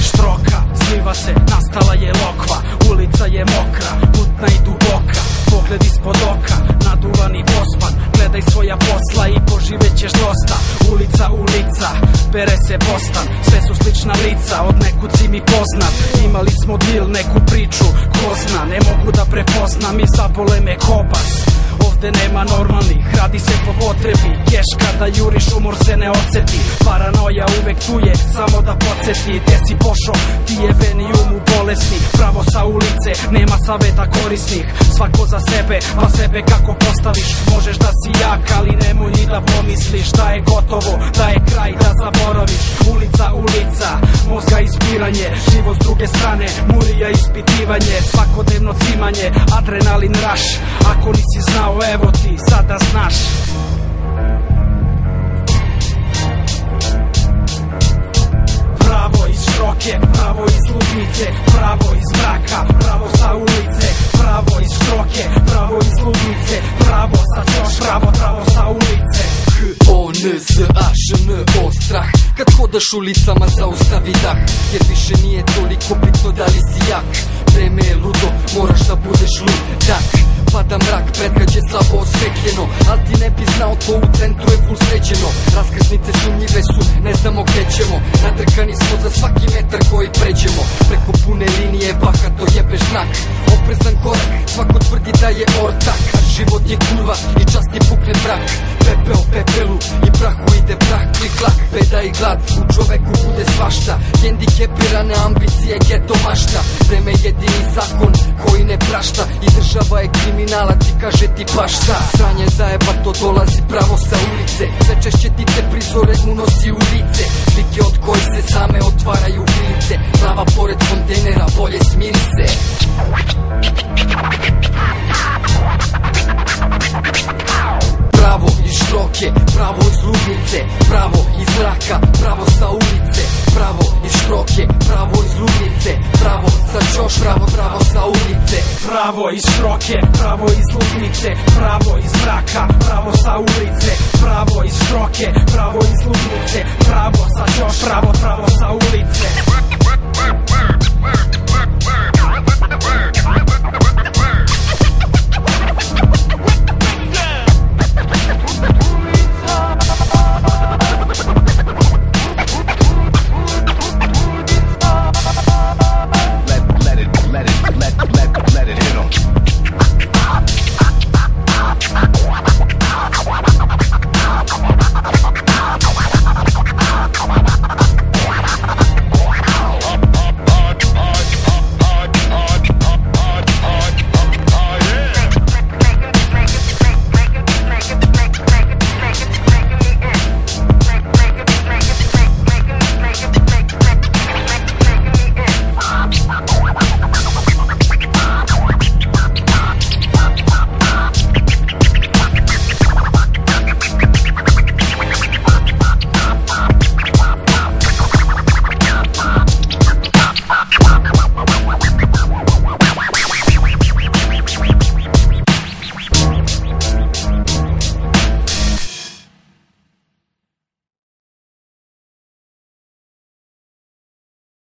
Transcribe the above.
Štroka, sliva se, nastala je lokva. Ulica je mokra, mutna i duboka. Pogled ispod oka, naduvan i pospan. Gledaj svoja posla i poživećeš dosta. Ulica, ulica, bere se Bostan. Sve su slična lica, od nekud si mi poznat. Imali smo dil, neku priču, ko zna. Ne mogu da prepoznam i zabole me kobas. Ovde nema normalnih, radi se po potrebi. Keš kada juriš, umor se ne oseti. Paranoja uvek tu je, samo da podsjeti. Gde si pošao, ti je veni umu bolesni. Pravo sa ulice, nema saveta korisnih. Svako za sebe, pa sebe kako postaviš. Možeš da si jak, ali nemoj ni da pomisliš da je gotovo, da je kraj, da zaboraviš. Ulica, ulica, mozga ispiranje. Život s druge strane, murija ispitivanje. Svakodnevno cimanje, adrenalin raš. Ako nisi znao, evo ti, sada znaš. Pravo iz Štroke, pravo iz ludnice, pravo iz mraka, pravo sa ulice. Pravo iz Štroke, pravo iz ludnice, pravo sa Ćoš, pravo sa ulice. H-O-N-Z-A-Š-N-O strah. Kad hodaš ulicama zaustavi dah, jer više nije toliko bitno da li si jak. Vreme je ludo, moraš da budeš ludak. Pada mrak, predgrađe je slabo osvetljeno, al ti ne bi znao to, u centru je full sređeno. Raskrsnice sumnjive su, ne znamo gde ćemo. Nadrkani smo za svaki metar koji pređemo. Preko pune linije bahato jebeš znak. Oprezan korak, svako tvrdi da je ortak. A život je kurva i čast je pukne brak. Pepeo pepelu i prahu ide prah. Klik klak, beda i glad, u čoveku bude svašta. Hendikepirane ambicije, geto mašta. Vreme je jedini zakon koji ne prašta. I država je kriminalac i kaže ti pa šta. Sranje zajebato dolazi pravo sa ulice. Sve češće ti te prizore unosi u lice. Slike od kojih se same otvaraju grilice. Glava pored kontejnera, bolje smiri se. Pravo iz Štroke, pravo iz ludnice, pravo iz mraka, pravo sa ulice. Pravo iz Štroke, pravo iz ludnice, pravo sa Ćoš, pravo sa ulice. Pravo iz Štroke, pravo iz ludnice, pravo iz mraka, pravo sa ulice. Pravo iz Štroke, pravo iz ludnice, pravo sa Ćoš, pravo sa ulice.